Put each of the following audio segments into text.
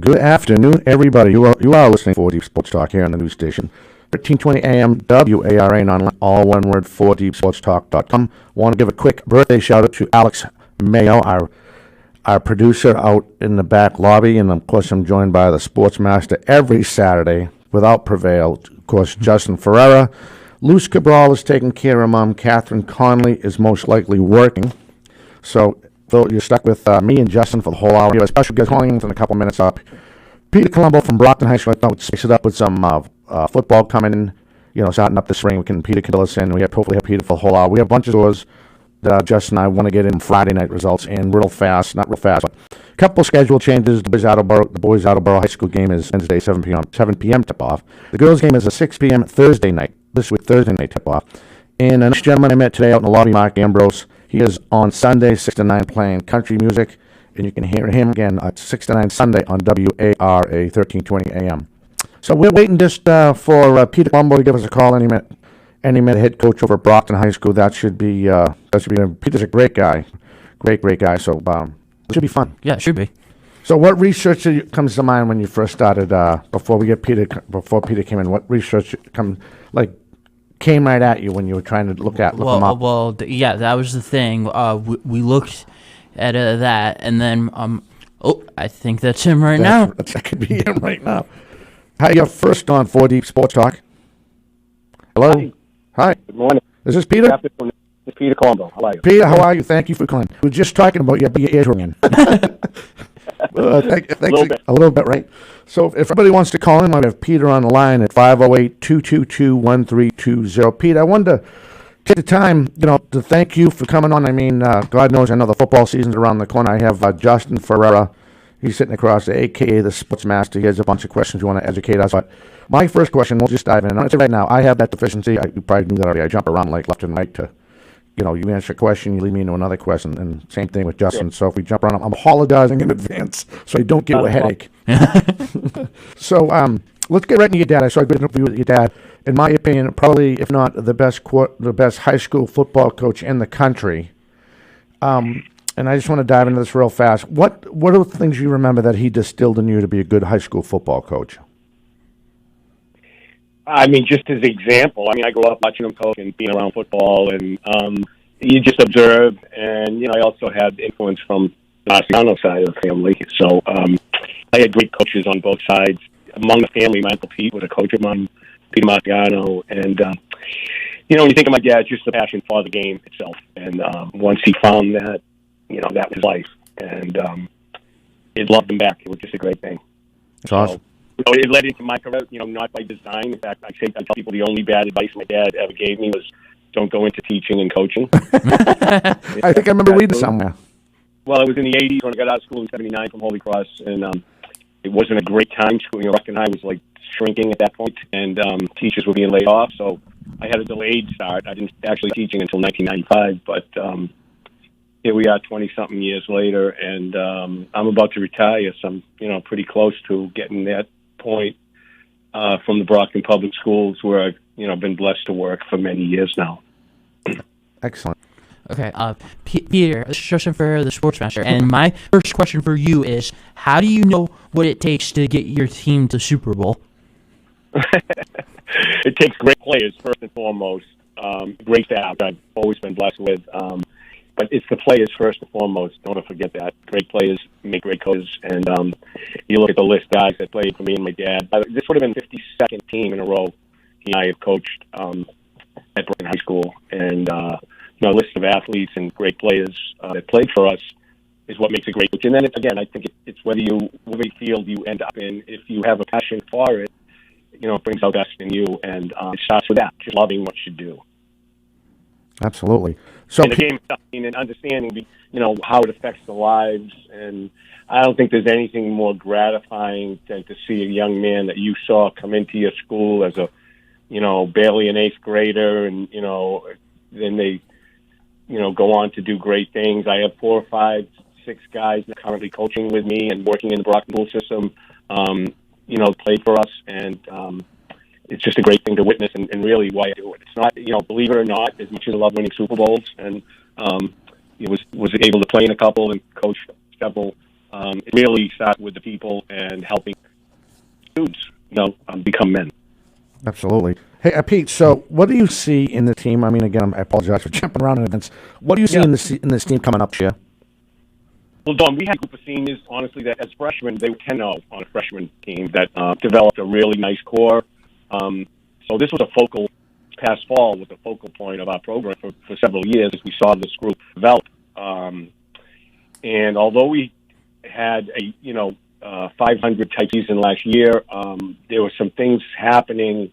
Good afternoon, everybody. You are listening to 4Deep Sports Talk here on the news station. 1320 AM WARA and online, all one word, 4deepsportstalk.com. Want to give a quick birthday shout out to Alex Mayo, our producer out in the back lobby. And of course, I'm joined by the sports master every Saturday without prevail. Of course, Justin Ferreira. Luce Cabral is taking care of Mom. Catherine Conley is most likely working. So you're stuck with me and Justin for the whole hour. We have a special guest calling in a couple minutes up. Peter Colombo from Brockton High School. I thought we'd spice it up with some football coming in, starting up the spring. Peter can fill us in. We hopefully have Peter for the whole hour. We have a bunch of scores that Justin and I want to get in Friday night results and real fast. Not real fast, but a couple schedule changes. The boys Attleboro High School game is Wednesday, 7 p.m. tip-off. The girls game is a 6 p.m. Thursday night. This week, Thursday night tip-off. And the next gentleman I met today out in the lobby, Mark Ambrose, he is on Sunday, 6 to 9, playing country music, and you can hear him again at 6 to 9 Sunday on WARA 1320 AM. So we're waiting just for Peter Colombo to give us a call any minute. Head coach over at Brockton High School. That should be Peter's a great guy, great guy. So it should be fun. Yeah, it should be. So what research comes to mind when you first started? Before Peter came in, what research came right at you when you were trying to look them up? Well, yeah, that was the thing. We looked at that, and then I think that's him right now. That could be him right now. Hi, you're first on 4Deep Sports Talk. Hello. Hi. Good morning. Is this Peter? It's Peter Colombo. How are you? Peter, how are you? Thank you for calling. We were just talking about your ears ringing. Thanks a little bit, right? So if everybody wants to call in, I have Peter on the line at 508-222-1320. Peter, I wanted to take the time, to thank you for coming on. I mean, God knows I know the football season's around the corner. I have Justin Ferreira. He's sitting across, a.k.a. the sports master. He has a bunch of questions you want to educate us. But my first question, we'll just dive in. I'm going to say right now, I have that deficiency. You probably knew that already. I jump around like left and right to, you answer a question, you lead me into another question, and same thing with Justin. Yeah. So if we jump around, I'm apologizing in advance so I don't get a headache. So let's get right into your dad. I saw a good interview with your dad. In my opinion, probably, if not the best high school football coach in the country. And I just want to dive into this real fast. What are the things you remember that he distilled in you to be a good high school football coach? I mean, just as an example, I grew up watching him coach and being around football, and you just observe. And, I also had influence from the Marciano side of the family. So I had great coaches on both sides. Among the family, my Uncle Pete was a coach of mine, Peter Marciano. And, when you think of my dad, it's just the passion for the game itself. And once he found that, that was life. And it loved him back. It was just a great thing. That's awesome. So, it led into my career, not by design. In fact, I tell people the only bad advice my dad ever gave me was don't go into teaching and coaching. I think I remember reading somewhere. Well, it was in the 80s when I got out of school in 79 from Holy Cross, and it wasn't a great time. Brockton High was shrinking at that point, and teachers were being laid off, so I had a delayed start. I didn't actually teaching until 1995, but here we are 20-something years later, and I'm about to retire, so I'm pretty close to getting that point from the Brockton Public Schools, where I've been blessed to work for many years now. Excellent. Okay, Peter, this is Justin Ferreira, the sports master, and my first question for you is, how do you know what it takes to get your team to Super Bowl? It takes great players, first and foremost. Great staff I've always been blessed with. But it's the players first and foremost. Don't forget that. Great players make great coaches. And you look at the list of guys that played for me and my dad. This would have been the 52nd team in a row he and I have coached at Brockton High School. And a list of athletes and great players that played for us is what makes a great coach. And then, I think it's whether field you end up in. If you have a passion for it, it brings out best in you. And it starts with that, just loving what you do. Absolutely. So and the game and understanding, how it affects the lives. And I don't think there's anything more gratifying than to see a young man that you saw come into your school as a, barely an eighth grader, and then they, go on to do great things. I have 4, 5, 6 guys that are currently coaching with me and working in the Brockton school system. Played for us, and it's just a great thing to witness, and really why I do it. It's not, believe it or not, as much as I love winning Super Bowls, and was able to play in a couple and coach several it really starts with the people and helping students, become men. Absolutely. Hey, Pete. So, what do you see in the team? I mean, again, I apologize for jumping around in events. What do you see Yeah. in this team coming up this year? Well, Don, we had a group of seniors, honestly, that as freshmen, they were 10-0 on a freshman team that developed a really nice core. So this was a focal, past fall was a focal point of our program for several years as we saw this group develop. And although we had a, 500 type season last year, there were some things happening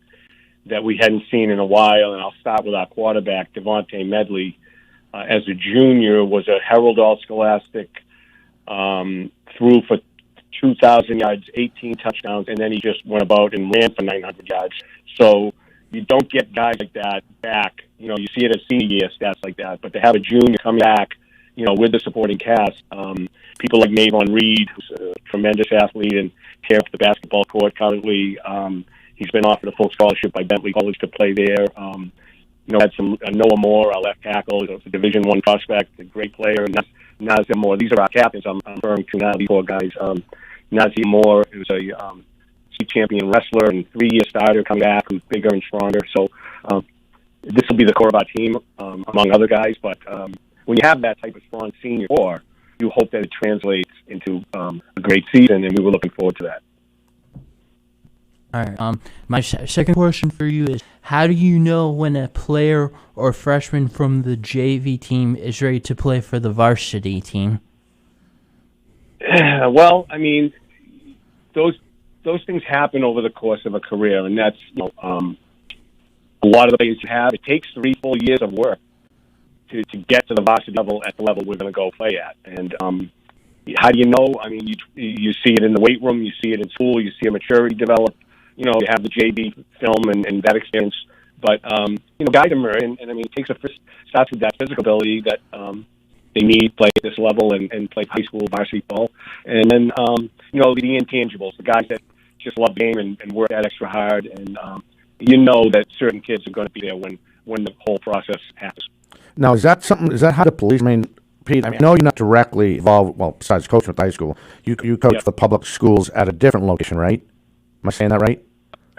that we hadn't seen in a while. And I'll start with our quarterback, Devontae Medley. As a junior, was a Herald All-Scholastic, threw for 2,000 yards, 18 touchdowns, and then he just went about and ran for 900 yards. So you don't get guys like that back. You see it as senior year stats like that. But to have a junior come back, with the supporting cast, people like Mavon Reed, who's a tremendous athlete and tear up the basketball court currently. He's been offered a full scholarship by Bentley College to play there. Had some Noah Moore, our left tackle, who's a Division I prospect, a great player, and Nazir Moore. These are our captains I'm referring to now, these four guys. Nazir Moore, who's a state champion wrestler and 3-year starter, coming back, who's bigger and stronger. So this will be the core of our team, among other guys. But when you have that type of strong senior core, you hope that it translates into a great season, and we were looking forward to that. All right. My second question for you is, how do you know when a player or freshman from the JV team is ready to play for the varsity team? Well, I mean, those things happen over the course of a career, and that's a lot of the players you have. It takes 3 full years of work to get to the varsity level at the level we're going to go play at. And how do you know? I mean, you see it in the weight room, you see it in school, you see a maturity develop. You have the JV film and that experience. But, guys emerge, and I mean, it starts with that physical ability that they need to play at this level and play high school varsity ball. And then, the intangibles, the guys that just love the game and work that extra hard. And, that certain kids are going to be there when the whole process happens. Now, is that how the police, I mean, Pete, I know you're not directly involved, well, besides coaching at the high school, you coach the public schools at a different location, right? Am I saying that right?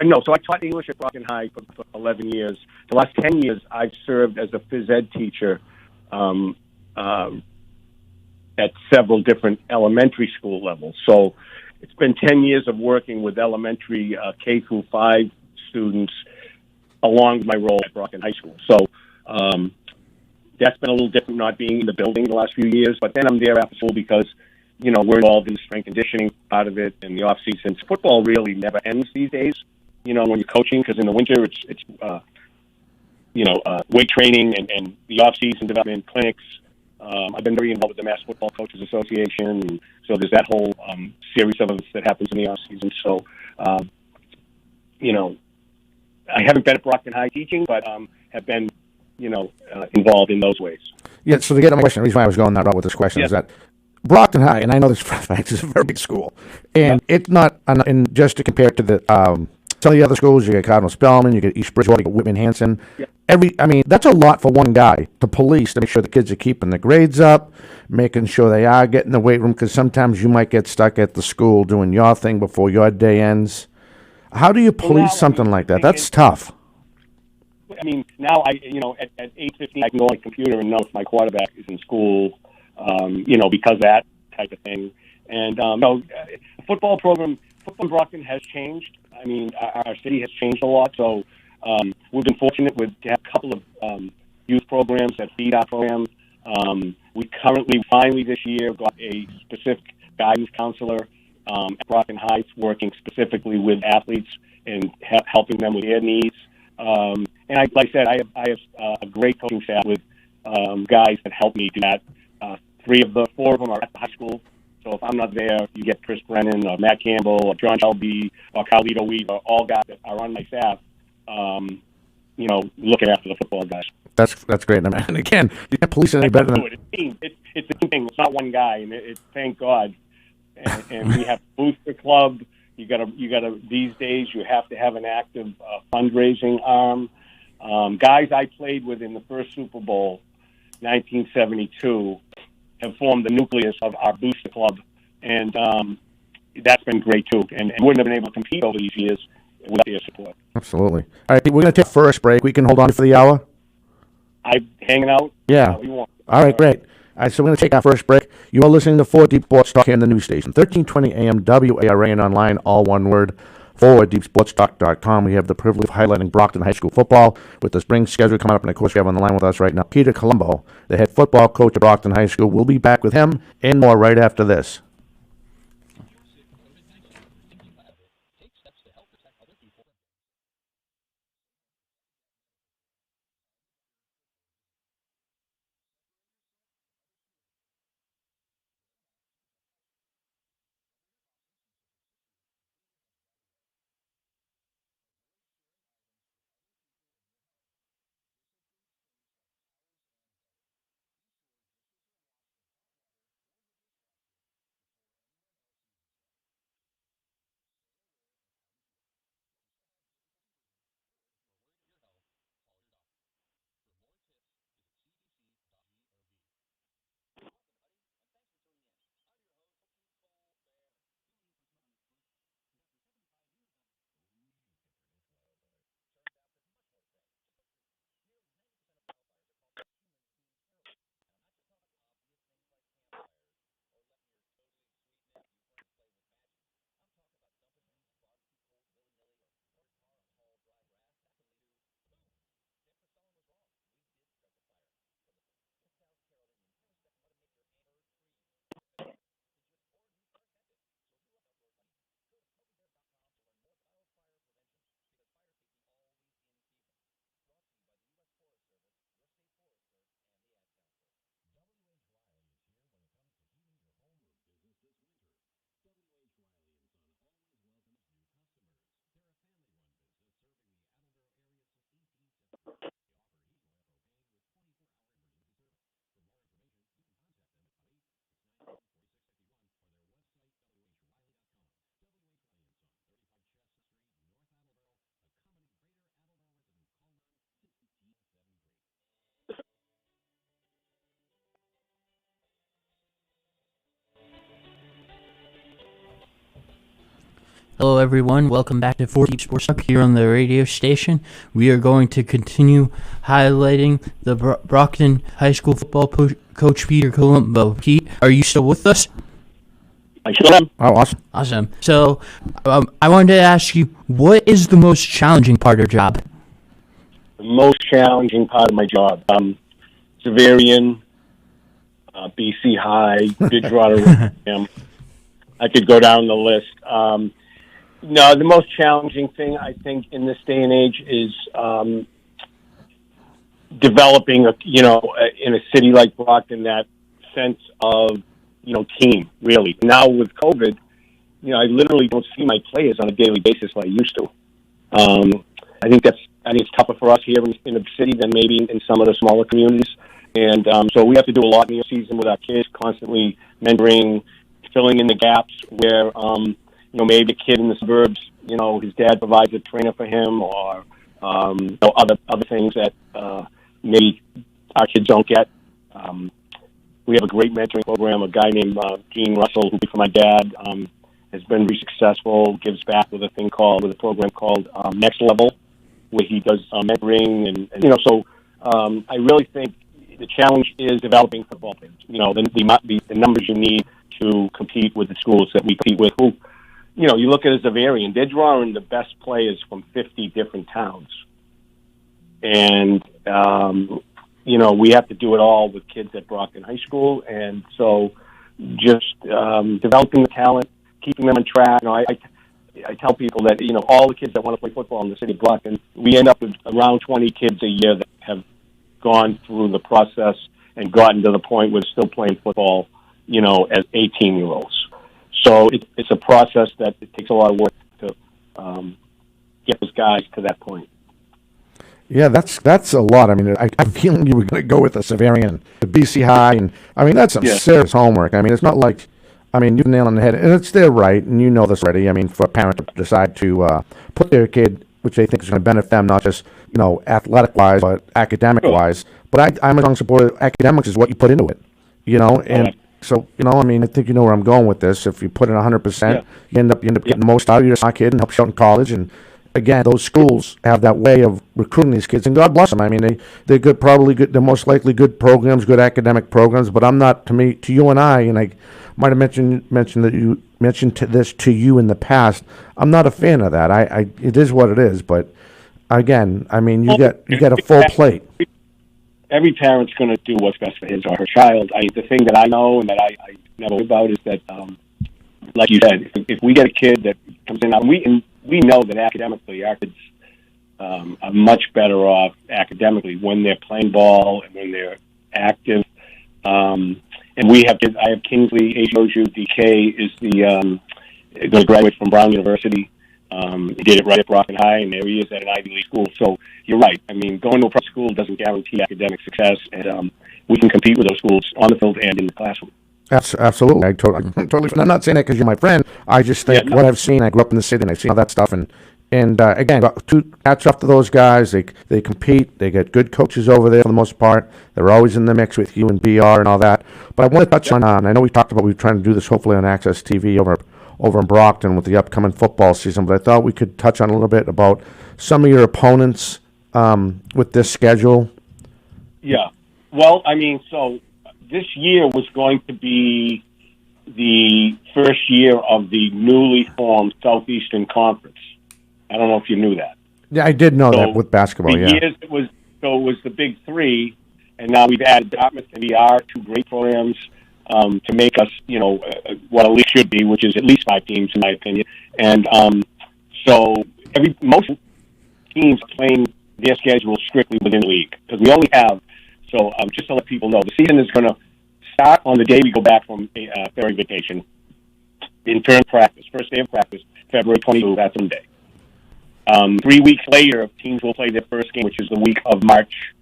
No, so I taught English at Brockton High for 11 years. The last 10 years, I've served as a phys ed teacher at several different elementary school levels. So it's been 10 years of working with elementary K through 5 students along with my role at Brockton High School. So that's been a little different not being in the building the last few years, but then I'm there after school because, we're involved in the strength conditioning part of it and the off season. Football really never ends these days. When you're coaching, because in the winter it's weight training and the off-season development clinics. I've been very involved with the Mass Football Coaches Association, and so there's that whole series of events that happens in the off-season. So, I haven't been at Brockton High teaching, but have been, involved in those ways. Yeah, so to get to my question, the reason why I was going that route with this question is that Brockton High, and I know this for a fact, is a very big school, and it's not, and just to compare it to the some of the other schools, you get Cardinal Spellman, you get East Bridgewater, you get Whitman Hanson. Yeah. That's a lot for one guy to police, to make sure the kids are keeping the grades up, making sure they are getting the weight room, because sometimes you might get stuck at the school doing your thing before your day ends. How do you police something like that? That's tough. I mean, now at 8:15, I can go on the computer and know if my quarterback is in school, because of that type of thing. And football program in Brockton has changed. I mean, our city has changed a lot. So we've been fortunate to have a couple of youth programs that feed our program. We finally this year, got a specific guidance counselor at Brockton Heights working specifically with athletes and helping them with their needs. And like I said, I have a great coaching staff with guys that help me do that. 4 of them are at the high school. So if I'm not there, you get Chris Brennan, or Matt Campbell, or John Shelby, or Carlito Weaver, all guys that are on my staff, looking after the football guys. That's great. And again, you can't police it any better than... It's a team thing. It's not one guy, and thank God. And we have a booster club. You gotta. These days, you have to have an active fundraising arm. Guys I played with in the first Super Bowl, 1972, have formed the nucleus of our booster club and that's been great too. And wouldn't have been able to compete over these years without their support. Absolutely. All right, we're going to take first break. We can hold on for the hour. I'm hanging out. Yeah. You want. All right, great. All right, so we're going to take our first break. You are listening to 4 Deep Sports Talk here in the news station, 1320 AM WARA, and online, all one word, for deepsportstalk.com. We have the privilege of highlighting Brockton High School football with the spring schedule coming up, and of course we have on the line with us right now Peter Colombo, the head football coach at Brockton High School. We'll be back with him and more right after this. Hello, everyone. Welcome back to 4 Deep Sports Talk here on the radio station. We are going to continue highlighting the Brockton High School football coach Peter Colombo. Pete, are you still with us? I sure am. Oh, awesome. Awesome. So, I wanted to ask you, what is the most challenging part of your job? The most challenging part of my job, Xaverian, BC High, Bridgewater. I could go down the list. No, the most challenging thing I think in this day and age is developing, in a city like Brockton, that sense of, team, really. Now with COVID, I literally don't see my players on a daily basis like I used to. I think it's tougher for us here in the city than maybe in some of the smaller communities. And so we have to do a lot in the season with our kids, constantly mentoring, filling in the gaps where, maybe a kid in the suburbs, his dad provides a trainer for him, or other things that maybe our kids don't get. We have a great mentoring program. A guy named Gene Russell, who for my dad, has been very successful. Gives back with a program called Next Level, where he does mentoring, and so I really think the challenge is developing football players. The numbers you need to compete with the schools that we compete with. Who, you look at as a variant, they're drawing the best players from 50 different towns. And, we have to do it all with kids at Brockton High School. And so just developing the talent, keeping them on track. I tell people that, all the kids that want to play football in the city of Brockton, we end up with around 20 kids a year that have gone through the process and gotten to the point where they're still playing football, as 18-year-olds. So it's a process that it takes a lot of work to get those guys to that point. Yeah, that's a lot. I mean, I'm feeling you were going to go with the Xaverian, the BC High, and I mean that's some serious homework. I mean, it's not like, you've nailed on the head, and it's their right, and you know this already. I mean, for a parent to decide to put their kid, which they think is going to benefit them, not just athletic-wise, but academic-wise. But I'm a strong supporter. Academics is what you put into it, and So, I mean, I think you know where I'm going with this. If you put in 100%, you end up getting the most out of your kid and helps you out in college. And again, those schools have that way of recruiting these kids, and God bless them. I mean, they're good, probably good. They're most likely good programs, good academic programs. But I'm not, to you and I might have mentioned that you mentioned this to you in the past. I'm not a fan of that. It is what it is. But again, I mean, you get a full plate. Every parent's going to do what's best for his or her child. The thing that I know and that I never worry about is that, like you said, if we get a kid that comes in, and we know that academically our kids are much better off academically when they're playing ball and when they're active. And we have kids. I have Kingsley Ajoju DK is going to graduate from Brown University. He did it right at Brockton High, and there he is at an Ivy League school. So you're right. I mean, going to a private school doesn't guarantee academic success, and we can compete with those schools on the field and in the classroom. Absolutely. I'm not saying that because you're my friend. I just think what I've seen, I grew up in the city, and I've seen all that stuff. And again, hats off to those guys. They compete. They get good coaches over there for the most part. They're always in the mix with you and BR and all that. But I want to touch on, I know we talked about, we're trying to do this hopefully on Access TV over in Brockton with the upcoming football season, but I thought we could touch on a little bit about some of your opponents with this schedule. Yeah. Well, I mean, so this year was going to be the first year of the newly formed Southeastern Conference. I don't know if you knew that. Yeah, I did know that with basketball, years it was the Big Three, and now we've added Dartmouth and VR, two great programs, to make us, what a league should be, which is at least 5 teams, in my opinion. And so most teams are playing their schedule strictly within the league because we only have. So just to let people know, the season is going to start on the day we go back from ferry vacation. In turn, practice, first day of practice, February 22nd, that's Sunday. 3 weeks later, teams will play their first game, which is the week of March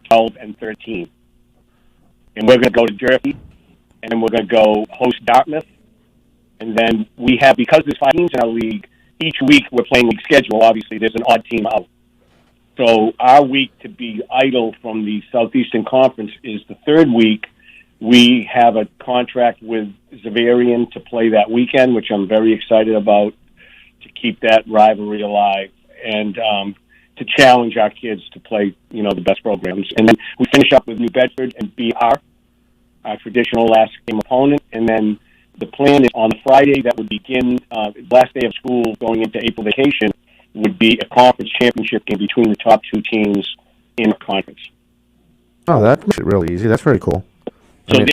12 and 13. And we're going to go to Jersey. And then we're going to go host Dartmouth. And then we have, because there's 5 teams in our league, each week we're playing league schedule. Obviously, there's an odd team out. So our week to be idle from the Southeastern Conference is the 3rd week. We have a contract with Zavarian to play that weekend, which I'm very excited about, to keep that rivalry alive and to challenge our kids to play, the best programs. And then we finish up with New Bedford and BR, our traditional last game opponent, and then the plan is on the Friday that would begin last day of school going into April vacation would be a conference championship game between the top 2 teams in the conference. Oh, that makes it really easy. That's very cool. So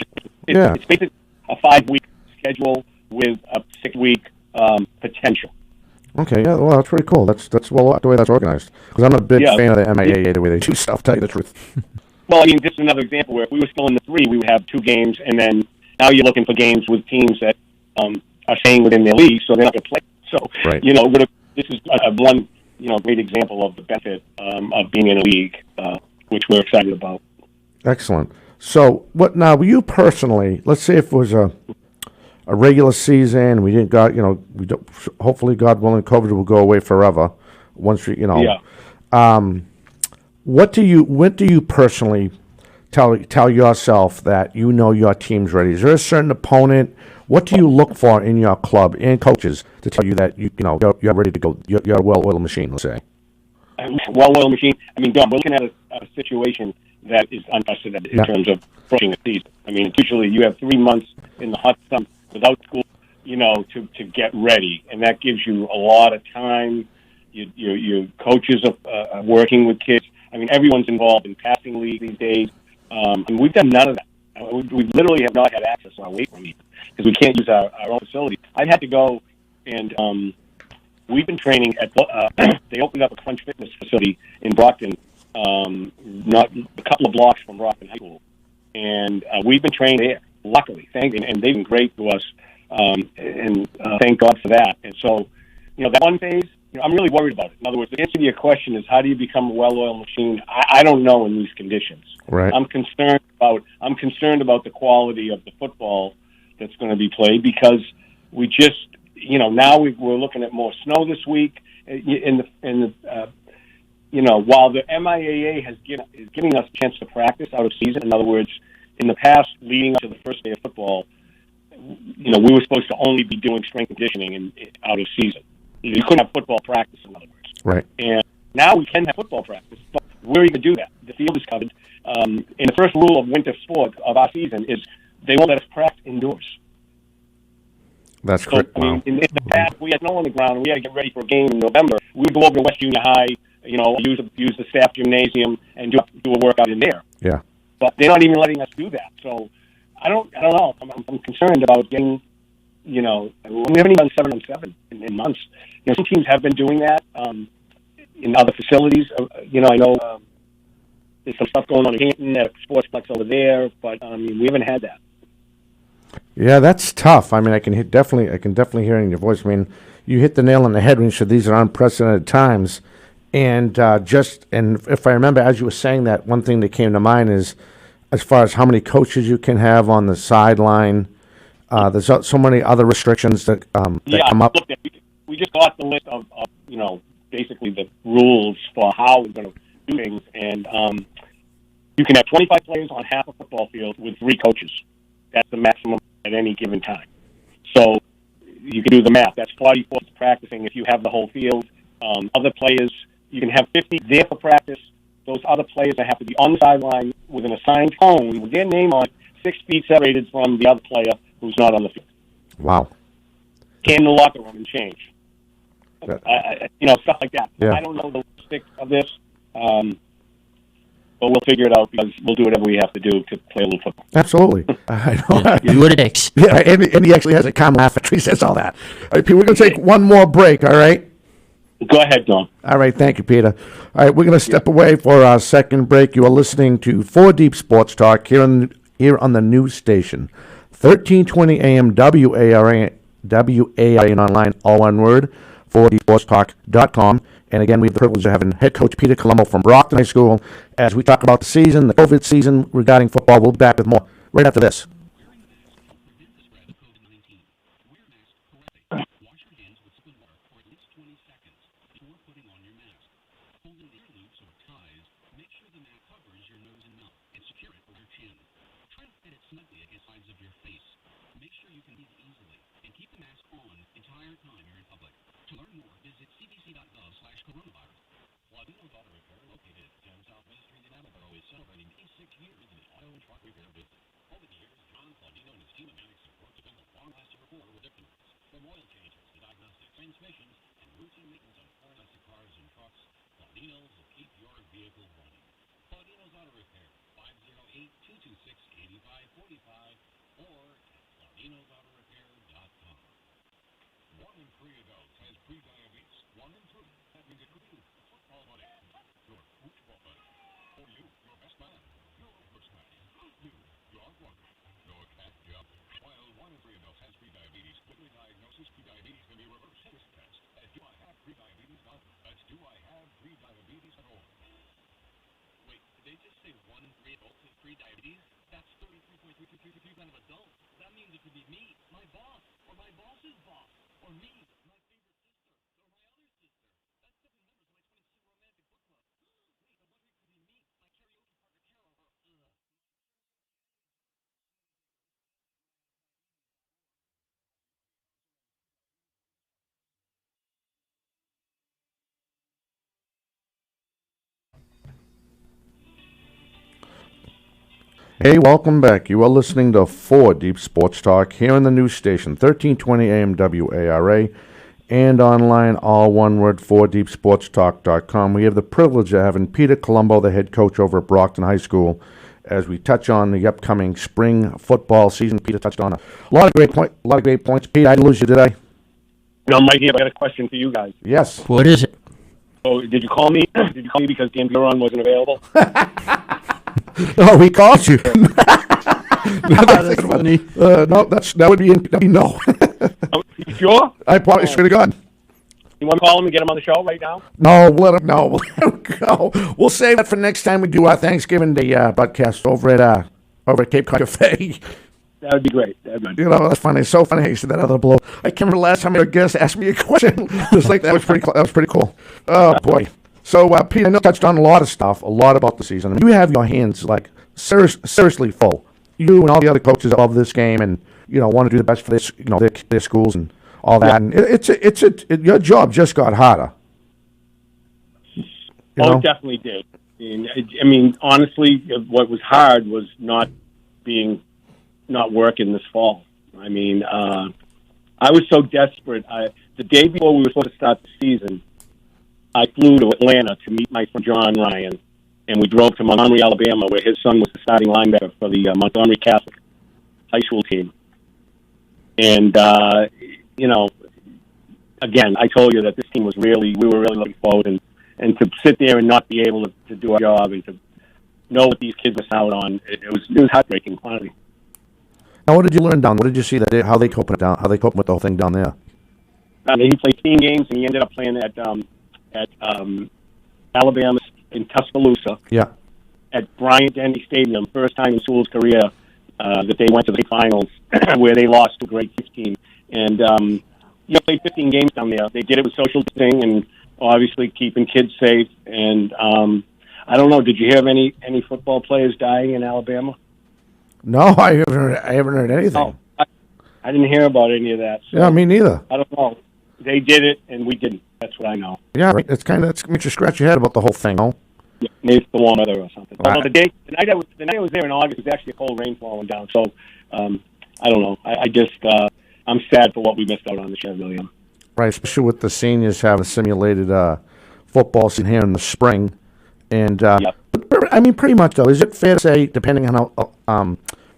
it's basically a 5-week schedule with a 6-week potential. Okay, yeah, well, that's pretty cool. That's well the way that's organized. Because I'm a big fan of the MIAA, the way they do stuff, to tell you the truth. Well, I mean, this is another example where if we were still in the 3, we would have 2 games, and then now you're looking for games with teams that are staying within their league, so they're not going to play. So, right. This is one, great example of the benefit of being in a league, which we're excited about. Excellent. So, what now? You personally, let's say if it was a regular season, we didn't got, we don't, hopefully, God willing, COVID will go away forever. Once we, What do you personally tell yourself that your team's ready? Is there a certain opponent? What do you look for in your club and coaches to tell you that you're ready to go? You're a well-oiled machine, let's say. Well-oiled machine. I mean, Don, we're looking at a situation that is unprecedented in terms of approaching a season. I mean, usually you have 3 months in the hot sun without school, to get ready, and that gives you a lot of time. Your coaches are working with kids. I mean, everyone's involved in passing league these days, and we've done none of that. We literally have not had access to our weight room because we can't use our own facility. I've had to go, and we've been training at. They opened up a Crunch Fitness facility in Brockton, not a couple of blocks from Brockton High School, and we've been training there. Luckily, and they've been great to us, and thank God for that. And so, that one phase, I'm really worried about it. In other words, the answer to your question is, how do you become a well-oiled machine? I don't know in these conditions. Right. I'm concerned about the quality of the football that's going to be played because we just, now we're looking at more snow this week. While the MIAA is giving us a chance to practice out of season. In other words, in the past, leading up to the first day of football, we were supposed to only be doing strength conditioning out of season. You couldn't have football practice, in other words. Right. And now we can have football practice, but where are you going to do that? The field is covered. And the first rule of winter sports of our season is they won't let us practice indoors. That's correct. I mean, in the past, we had snow on the ground, and we had to get ready for a game in November. We'd go over to West Junior High, use the staff gymnasium and do a workout in there. Yeah. But they're not even letting us do that. So I don't know. I'm concerned about getting, we haven't even done 7-on-7 in months. Some teams have been doing that in other facilities. I know there's some stuff going on in Canton at Sportsplex over there, but we haven't had that. Yeah, that's tough. I mean, I can definitely hear in your voice. I mean, you hit the nail on the head when you said these are unprecedented times. And if I remember, as you were saying that, one thing that came to mind is, as far as how many coaches you can have on the sideline, there's so many other restrictions that come up. Look, we just got the list of basically the rules for how we're going to do things, and you can have 25 players on half a football field with 3 coaches. That's the maximum at any given time. So you can do the math. That's 44 practicing if you have the whole field. Other players, you can have 50 there for practice. Those other players that have to be on the sideline with an assigned cone with their name on it, 6 feet separated from the other player who's not on the field. Wow. In the locker room and change. Stuff like that. Yeah. I don't know the logistics of this, but we'll figure it out because we'll do whatever we have to do to play a little football. Absolutely. I know. Do what it takes. Yeah, and he actually has a calm laugh after he says all that. All right, Pete, we're going to take one more break, all right? Go ahead, Don. All right, thank you, Peter. All right, we're going to step away for our second break. You are listening to 4 Deep Sports Talk here on the news station, 1320 AM WARA and online, all one word, 4dsportstalk.com. And again, we have the privilege of having head coach Peter Colombo from Brockton High School as we talk about the season, the COVID season regarding football. We'll be back with more right after this. Hey, welcome back. You are listening to 4 Deep Sports Talk here on the news station, 1320 AM WARA, and online, all one word, 4deepsportstalk.com. We have the privilege of having Peter Colombo, the head coach over at Brockton High School, as we touch on the upcoming spring football season. Peter touched on a lot of great points. Pete, I didn't lose you, did I? No, Mike, I got a question for you guys. Yes. What is it? So, did you call me? Did you call me because Dan Buron wasn't available? Oh, we called you. No, That's funny. That would be no. You sure? I probably should have gone. You want to call him and get him on the show right now? No, we'll let him go. We'll save that for next time we do our Thanksgiving Day broadcast over at Cape Cod Cafe. That would be great. That's funny. It's so funny. He said that other blow. I can't remember the last time a guest asked me a question. Just like that was pretty. That was pretty cool. Oh boy. So, Pete, I know you touched on a lot of stuff, a lot about the season. You have your hands, like, seriously full you and all the other coaches love this game and want to do the best for their schools and all that. And your job just got harder. It definitely did. I mean, honestly, what was hard was not working this fall. I mean, I was so desperate. The day before we were supposed to start the season, I flew to Atlanta to meet my friend John Ryan, and we drove to Montgomery, Alabama, where his son was the starting linebacker for the Montgomery Catholic high school team. And, again, I told you that this team we were really looking forward, and to sit there and not be able to do our job and to know what these kids missed out on, it was heartbreaking, honestly. Now, what did you learn down? What did you see how they coping with the whole thing down there? He played 15 games, and he ended up playing at Alabama in Tuscaloosa. Yeah. At Bryant-Denny Stadium, first time in Sewell's career that they went to the finals, where they lost to a great 15. And played 15 games down there. They did it with social distancing and obviously keeping kids safe. And I don't know. Did you hear of any football players dying in Alabama? No, I haven't heard anything. Oh, I didn't hear about any of that. So yeah, me neither. I don't know. They did it, and we didn't. That's what I know. Yeah, right. That makes you scratch your head about the whole thing, oh? Yeah, maybe it's the warm weather or something. Although the night I was there in August, it was actually a cold rain falling down. So I don't know. I just I'm sad for what we missed out on this year, William. Right, especially with the seniors having simulated football season here in the spring, and I mean, pretty much though, is it fair to say, depending on how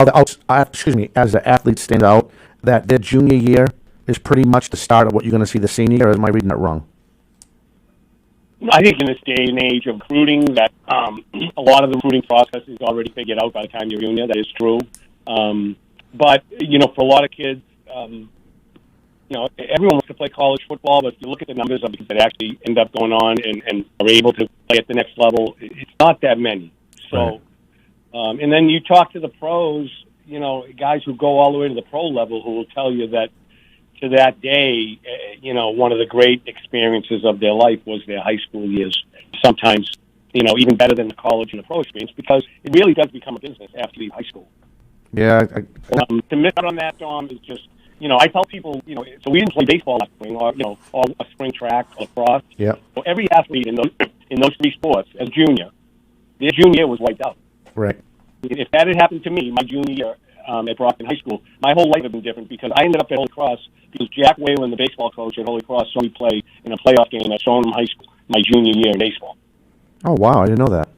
as the athletes stand out, that their junior year is pretty much the start of what you're going to see the senior year, or am I reading it wrong? I think in this day and age of recruiting, that a lot of the recruiting process is already figured out by the time you're junior. That is true. But, for a lot of kids, everyone wants to play college football, but if you look at the numbers of kids that actually end up going on and are able to play at the next level, it's not that many. So, right. And then you talk to the pros, guys who go all the way to the pro level who will tell you that to that day, one of the great experiences of their life was their high school years. Sometimes, even better than the college and the pro experience, because it really does become a business after you leave high school. Yeah. To miss out on that, Dom, is just, I tell people, so we didn't play baseball last spring, or, or a spring track, or lacrosse. Yeah. So every athlete in those three sports, as junior, their junior year was wiped out. Right. If that had happened to me, my junior year at Brockton High School, my whole life would have been different, because I ended up at Holy Cross because Jack Whalen, the baseball coach at Holy Cross, saw me play in a playoff game at Stoneham High School my junior year in baseball. Oh, wow. I didn't know that.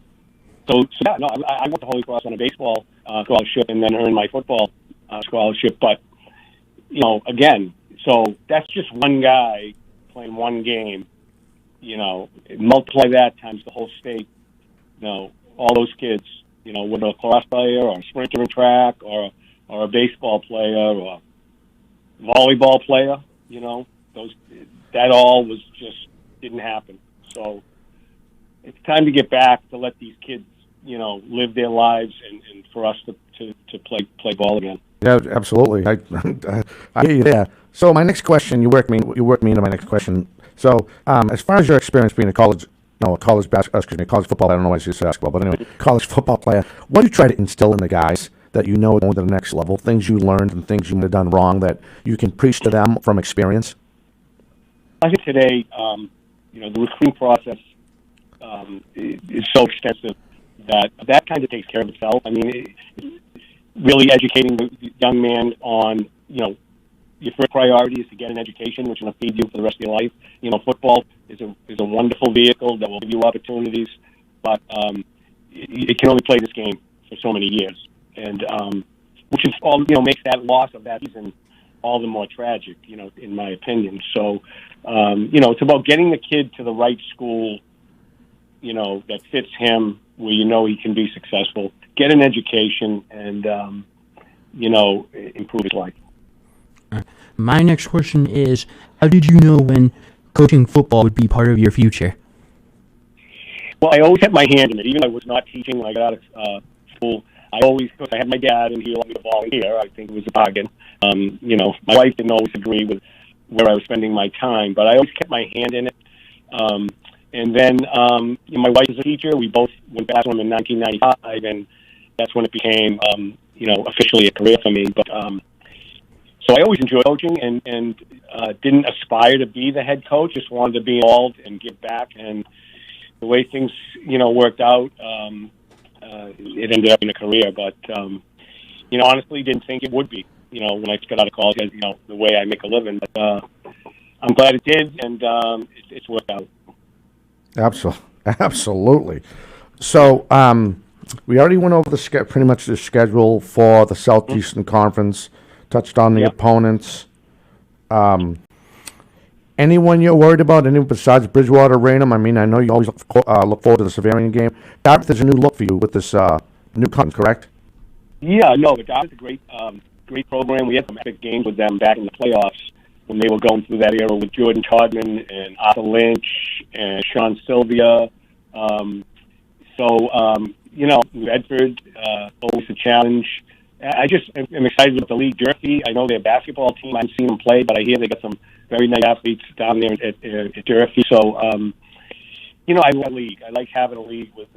So I went to Holy Cross on a baseball scholarship and then earned my football scholarship. But, again, so that's just one guy playing one game. Multiply that times the whole state. All those kids, whether a cross player or a sprinter in track or a baseball player or a volleyball player, that all was just didn't happen. So it's time to get back to let these kids, live their lives and for us to play ball again. Yeah, absolutely. I hear you there. So my next question, you worked me into my next question. So as far as your experience being a college football player, I don't know why I say basketball, but anyway, college football player, what do you try to instill in the guys that going to the next level, things you learned and things you might have done wrong that you can preach to them from experience? I think today, the recruiting process is so extensive that kind of takes care of itself. I mean, really educating the young man on, your first priority is to get an education, which will feed you for the rest of your life. Football is a wonderful vehicle that will give you opportunities, but it can only play this game for so many years, and which is all makes that loss of that season all the more tragic, in my opinion. So, it's about getting the kid to the right school, that fits him, where he can be successful, get an education, and improve his life. My next question is, how did you know when coaching football would be part of your future? Well, I always had my hand in it. Even though I was not teaching when I got out of school, because I had my dad and he let me volunteer. I think it was a bargain. My wife didn't always agree with where I was spending my time, but I always kept my hand in it. And then my wife is a teacher. We both went back to him in 1995, and that's when it became, officially a career for me. But so I always enjoyed coaching and didn't aspire to be the head coach. Just wanted to be involved and give back. And the way things, worked out, it ended up in a career. But honestly, didn't think it would be. When I got out of college, as the way I make a living. But I'm glad it did, and it's worked out. Absolutely. So we already went over pretty much the schedule for the Southeastern Conference. Touched on the opponents. Anyone you're worried about? Anyone besides Bridgewater, Raynham? I mean, I know you always look forward to the Severian game. Dartmouth is a new look for you with this new conference, correct? Yeah, no, but Dartmouth's a great program. We had some epic games with them back in the playoffs when they were going through that era with Jordan Todman and Arthur Lynch and Sean Sylvia. Bedford, always a challenge. I just am excited with the league. Durfee, I know their basketball team. I haven't seen them play, but I hear they got some very nice athletes down there at Durfee. So, I like a league. I like having a league with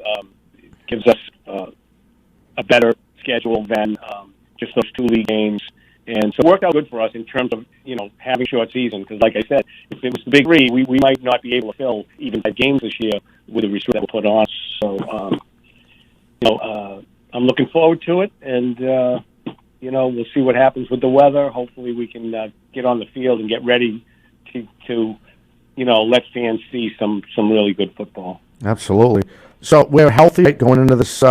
gives us a better schedule than just those 2 league games. And so it worked out good for us in terms of, having short season. Because like I said, if it was the Big Three, we might not be able to fill even 5 games this year with the restriction that were put on. So, I'm looking forward to it. And, we'll see what happens with the weather. Hopefully we can get on the field and get ready to let fans see some really good football. Absolutely. So we're healthy right, going into this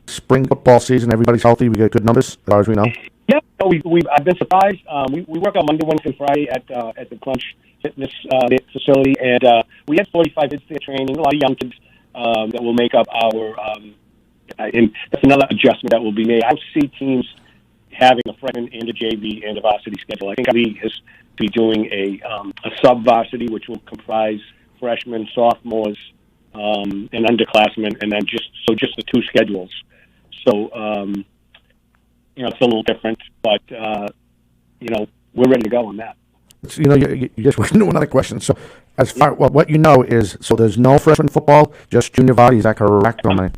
spring football season. Everybody's healthy. We get good numbers, as far as we know. Yeah, I've been surprised. We work on Monday, Wednesday, and Friday at the Crunch Fitness facility, and we had 45 kids there training. A lot of young kids that will make up our. And that's another adjustment that will be made. I don't see teams having a freshman and a JV and a varsity schedule. I think our league has to be doing a sub-varsity, which will comprise freshmen, sophomores, and underclassmen, and then just the 2 schedules. So, it's a little different, but, we're ready to go on that. So, you just went into another question. So, as far what you know is, so there's no freshman football, just junior varsity. Is that correct? I'm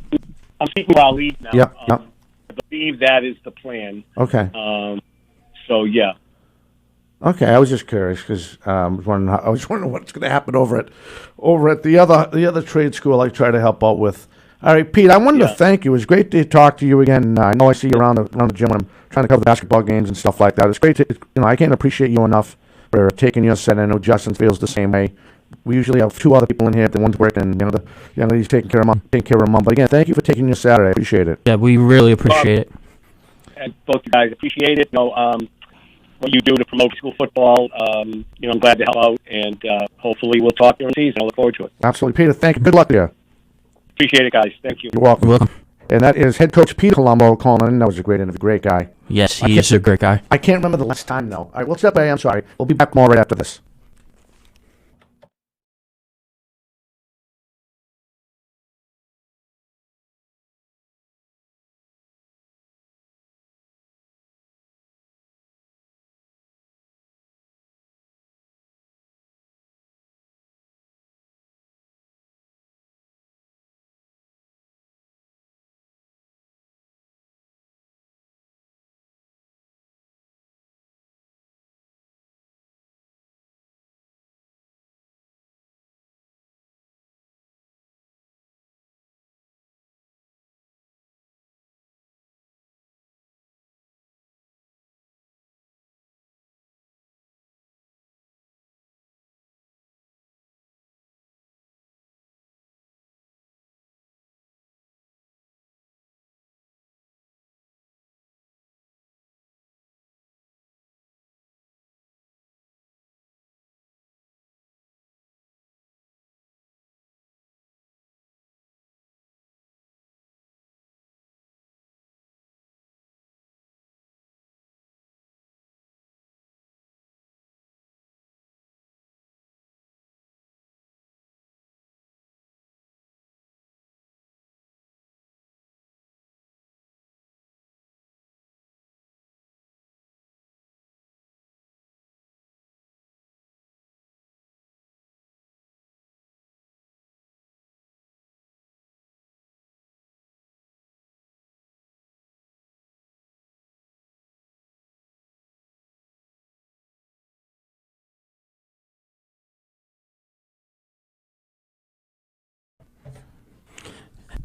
speaking about our league now. Yeah. I believe that is the plan. Okay. So, yeah. Okay, I was just curious because I was wondering what's going to happen over at the other trade school I try to help out with. All right, Pete, I wanted to thank you. It was great to talk to you again. I know I see you around the gym when I'm trying to cover the basketball games and stuff like that. It's great to, I can't appreciate you enough for taking your set. I know Justin feels the same way. We usually have 2 other people in here. The one's working, he's taking care of mom. But again, thank you for taking your Saturday. I appreciate it. Yeah, we really appreciate it. And both you guys appreciate it. What you do to promote school football. I'm glad to help out, and hopefully we'll talk during the season. I look forward to it. Absolutely, Peter. Thank you. Good luck to you. Appreciate it, guys. Thank you. You're welcome. You're welcome. And that is head coach Peter Colombo calling in. That was a great interview. Great guy. Yes, he is a great guy. I can't remember the last time, though. All right, well, step away. I'm sorry. We'll be back more right after this.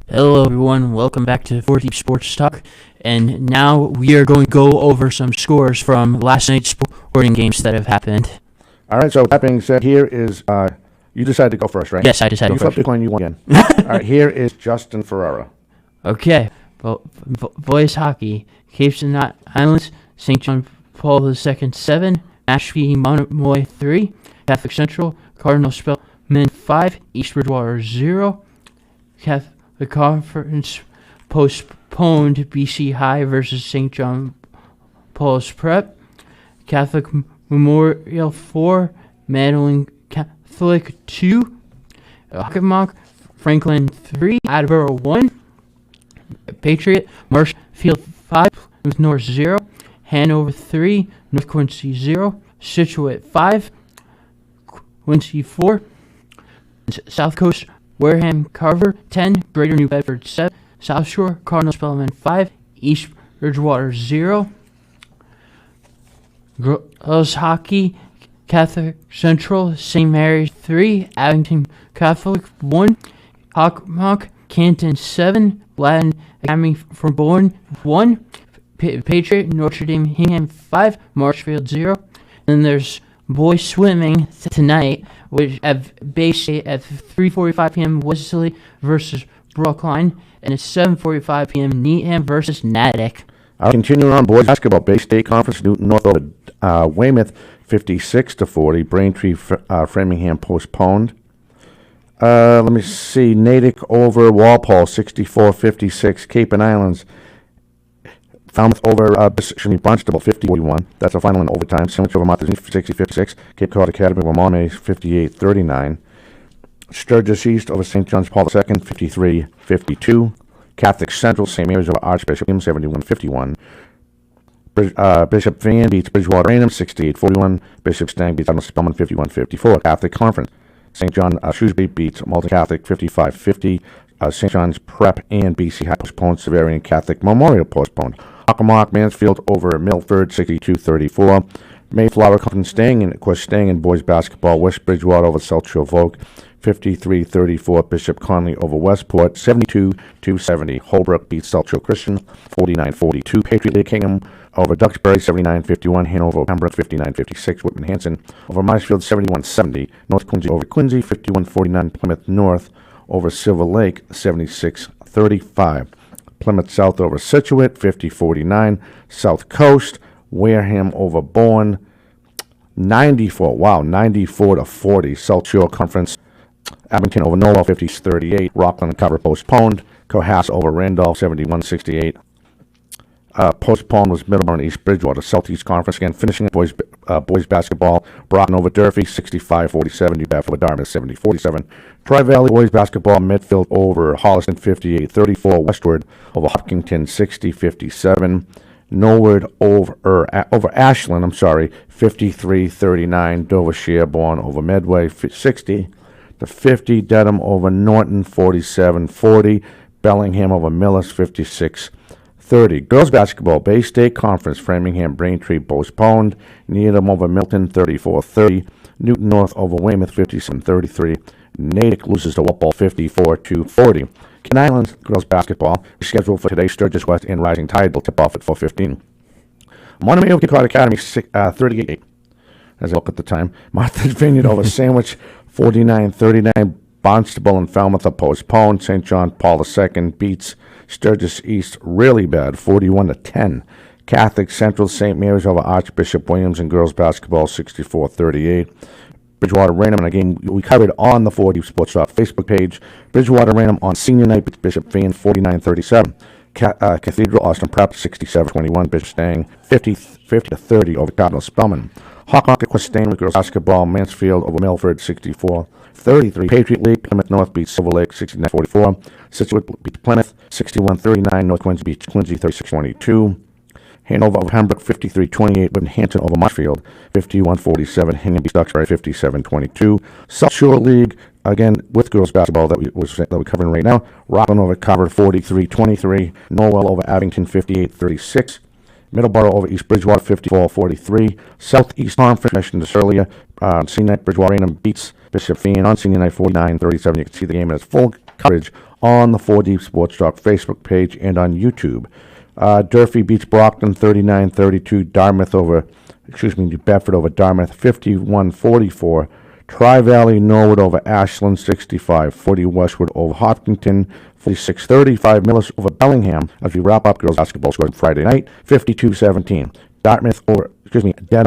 Hello, everyone. Welcome back to 4 Deep Sports Talk. And now we are going to go over some scores from last night's sporting games that have happened. All right, so that being said, here is, you decided to go first, right? Yes, I decided You to go flipped the first. coin, you won again. All right, here is Justin Ferreira. Okay. Boys hockey. Cape Saint Islands, St. John Paul II 7, Mashpee Monomoy 3, Catholic Central, Cardinal Spellman 5, East Bridgewater 0, Catholic Conference postponed BC High versus St. John Paul's Prep, Catholic Memorial 4, Madeline Catholic 2, Hockomock Franklin 3, Attleboro 1, Patriot Marshfield 5, Plymouth North 0, Hanover 3, North Quincy 0, Scituate 5, Quincy 4, South Coast Wareham Carver 10, Greater New Bedford 7, South Shore Cardinal Spellman 5, East Bridgewater 0, Girls Hockey Catholic Central St. Mary's 3, Abington Catholic 1, Hockomock Canton 7, Bladden Academy for Bourne 1, Patriot Notre Dame Hingham 5, Marshfield 0. Then there's boys swimming tonight, which at Bay State at 3:45 p.m. Wesley versus Brookline, and at 7:45 p.m. Needham versus Natick. I'll continue on boys basketball. Bay State Conference, Newton North over Weymouth, 56-40. Braintree, Framingham postponed. Let me see. Natick over Walpole, 64-56. Cape and Islands, Falmouth over Barnstable, 50-41. That's a final in overtime. Sandwich over Martha's 60-56. Cape Cod Academy over Montmagny, 58-39. Sturgis East over St. John's Paul II, 53-52. Catholic Central, St. Mary's over Archbishop, 71-51. Bishop Van beats Bridgewater Raynham, 68-41. Bishop Stang beats Admiral Spellman, 51-54. Catholic Conference, St. John Shrewsbury beats Malta Catholic, 55-50. St. John's Prep and BC High postponed. Severian Catholic Memorial postponed. Hockomock Mansfield over Milford, 62-34. Mayflower Conference staying in boys basketball. West Bridgewater over South Shore Vogue, 53-34. Bishop Conley over Westport, 72-70. Holbrook beats South Shore Christian, 49-42. Patriot League Kingham over Duxbury, 79-51. Hanover over Pembroke, 59-56. Whitman Hanson over Marshfield, 71-70. North Quincy over Quincy, 51-49. Plymouth North over Silver Lake, 76-35. Plymouth South over Scituate, 50-49. South Coast, Wareham over Bourne, 94-40. South Shore Conference, Abington over Norwell, 50-38. Rockland Cover postponed. Cohasset over Randolph, 71-68. Postponed was Middleborough and East Bridgewater. Southeast Conference again finishing boys basketball. Broughton over Durfee, 65-47. New Bedford over Dartmouth, 70-47. Tri-Valley boys basketball. Medfield over Holliston, 58-34. Westward over Hopkinton, 60-57. Norwood over Ashland, 53-39. Dover Sherborne over Medway, 60-50. Dedham over Norton, 47-40. Bellingham over Millis, 56-30. Girls basketball, Bay State Conference, Framingham, Braintree postponed. Needham over Milton, 34-30. Newton North over Weymouth, 57-33. Natick loses to Walpole, 54-40. Ken Island girls basketball scheduled for today. Sturgis West and Rising Tide will tip off at 4:15. Monomoy over Cape Cod Academy, 38. As I look at the time, Martha's Vineyard over Sandwich, 49-39. Barnstable and Falmouth are postponed. St. John Paul II beats Sturgis East really bad, 41-10. Catholic Central, St. Mary's over Archbishop Williams in girls basketball, 64-38. Bridgewater Raynham in a game we covered on the 4D Sports Talk Facebook page. Bridgewater Raynham on senior night beats Bishop Fan, 49-37. Cathedral Austin Prep, 67-21. Bishop Stang, 50-30 over Cardinal Spellman. Hockomock at Quistane with girls basketball. Mansfield over Milford, 64-33. Patriot League, Plymouth North beats Silver Lake, 69-44. Scituate beats Plymouth, 61-39. North Quincy beats Quincy, 36-22. Hanover over Pembroke, 53-28. But Hampton over Marshfield, 51-47. Hingham beats Duxbury, 57-22. South Shore League, again, with girls basketball that we're covering right now. Rockland over Carver, 43-23. Norwell over Abington, 58-36. Middleborough over East Bridgewater, 54-43. Southeast Conference, mentioned this earlier. Senior night, Bridgewater Raynham beats Bishop Fan on senior night, 49-37. You can see the game in its full coverage on the 4D Sports Talk Facebook page and on YouTube. Durfee beats Brockton 39-32. New Bedford over Dartmouth 51-44. Tri-Valley Norwood over Ashland 65-40. Westwood over Hopkinton 46-35. Millis over Bellingham as we wrap up girls basketball scoring Friday night 52-17. Dedham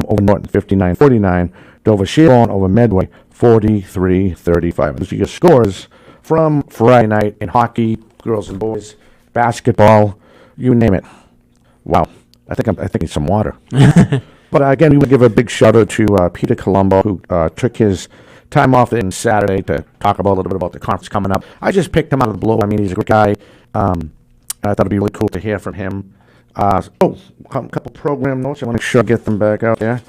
over Norton 59-49. Dover Shelburne over Medway 43-35. Those are your scores from Friday night in hockey, girls and boys, basketball, you name it. Wow, I think I need some water. But again, we would give a big shout out to Peter Colombo, who took his time off in Saturday to talk about a little bit about the conference coming up. I just picked him out of the blue. I mean, he's a great guy. I thought it'd be really cool to hear from him. A couple program notes. I want to make sure I get them back out there.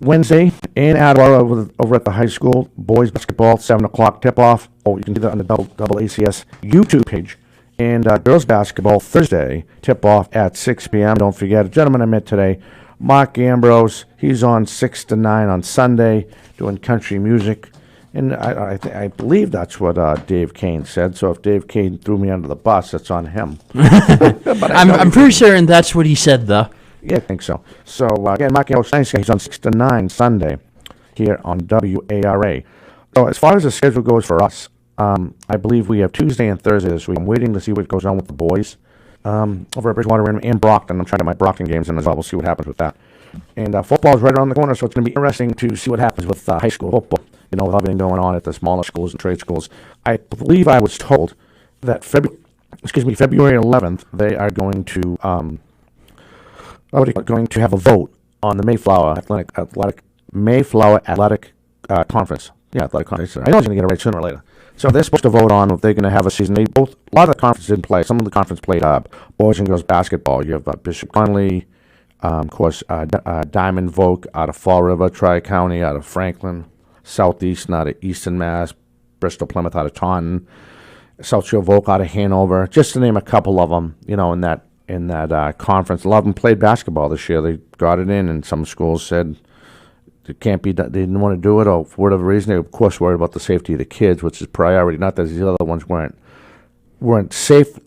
Wednesday in Attleboro over at the high school, boys basketball, 7 o'clock tip-off. Oh, you can do that on the double ACS YouTube page. And girls basketball Thursday, tip-off at 6 p.m. Don't forget, a gentleman I met today, Mark Ambrose. He's on 6 to 9 on Sunday doing country music. And I believe that's what Dave Kane said. So if Dave Kane threw me under the bus, that's on him. But I'm pretty certain that's what he said, though. Yeah, I think so. So, again, Mark Ambrose, nice guy. He's on 6 to 9 Sunday here on WARA. So as far as the schedule goes for us, I believe we have Tuesday and Thursday this week. I'm waiting to see what goes on with the boys over at Bridgewater and Brockton. I'm trying to get my Brockton games in as well. We'll see what happens with that. And football is right around the corner, so it's going to be interesting to see what happens with high school football. You know, with everything going on at the smaller schools and trade schools. I believe I was told that February 11th, they are going to have a vote on the Mayflower Athletic Conference. Yeah, athletic conference. I know it's going to get it right sooner or later. So they're supposed to vote on if they're going to have a season. A lot of the conferences didn't play. Some of the conference played boys and girls basketball. You have Bishop Connolly, of course, Diamond Vogue out of Fall River, Tri-County out of Franklin, Southeastern out of Eastern Mass, Bristol Plymouth out of Taunton, South Shore Vogue out of Hanover, just to name a couple of them, you know, in that conference. A lot of them played basketball this year. They got it in, and some schools said it can't be done. They didn't want to do it, or for whatever reason, they were, of course, worried about the safety of the kids, which is priority. Not that these other ones weren't safe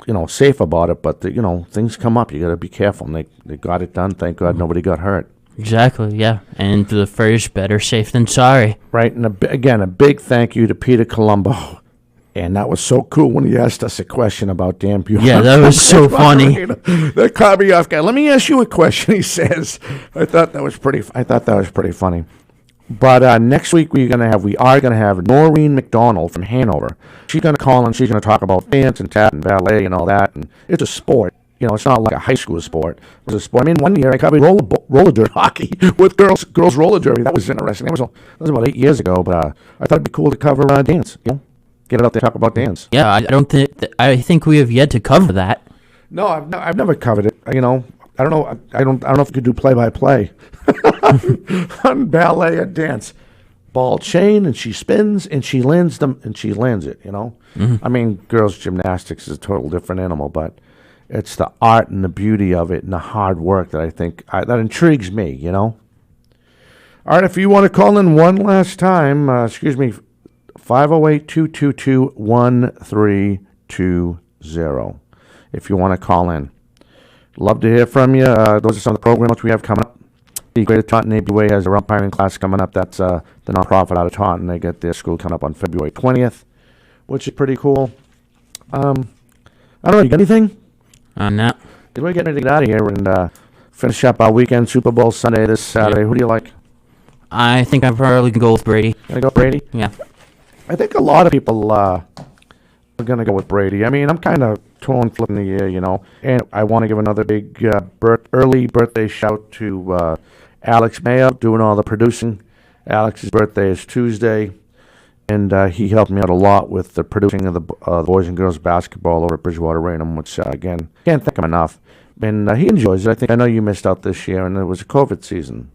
about it, but things come up. You got to be careful. And they got it done. Thank God nobody got hurt. Exactly, yeah. And the phrase, better safe than sorry. Right, and again, a big thank you to Peter Colombo. And that was so cool when he asked us a question about Dan Buell. Yeah, that was so funny. That caught me off guard. Let me ask you a question, he says. I thought that was pretty funny. But next week we are gonna have Noreen McDonald from Hanover. She's gonna call and she's gonna talk about dance and tap and ballet and all that. And it's a sport. It's not like a high school sport. It's a sport. I mean, one year I covered roller derby hockey with girls roller derby. That was interesting. That was about 8 years ago. But I thought it'd be cool to cover dance. Get it out there, talk about dance. Yeah, I think we have yet to cover that. No, I've never covered it. I don't know. I don't know if you could do play-by-play on ballet or dance. Ball chain, and she spins, and she lands them, and she lands it. Mm-hmm. I mean, girls' gymnastics is a total different animal, but it's the art and the beauty of it and the hard work that I think that intrigues me. All right, if you want to call in one last time, 508-222-1320. If you want to call in. Love to hear from you. Those are some of the programs we have coming up. The Greater Taunton ABA has a umpiring class coming up. That's the nonprofit out of Taunton. They get their school coming up on February 20th, which is pretty cool. I don't know. You got anything? No. We're getting ready to get out of here and finish up our weekend Super Bowl Sunday this Saturday. Who do you like? I think I'm probably going to go with Brady. Gonna go Brady? Yeah. I think a lot of people are going to go with Brady. I mean, I'm kind of torn flipping the year, And I want to give another big early birthday shout to Alex Mayo, doing all the producing. Alex's birthday is Tuesday, and he helped me out a lot with the producing of the boys and girls basketball over at Bridgewater Raynham, which, again, can't thank him enough. And he enjoys it. I know you missed out this year, and it was a COVID season.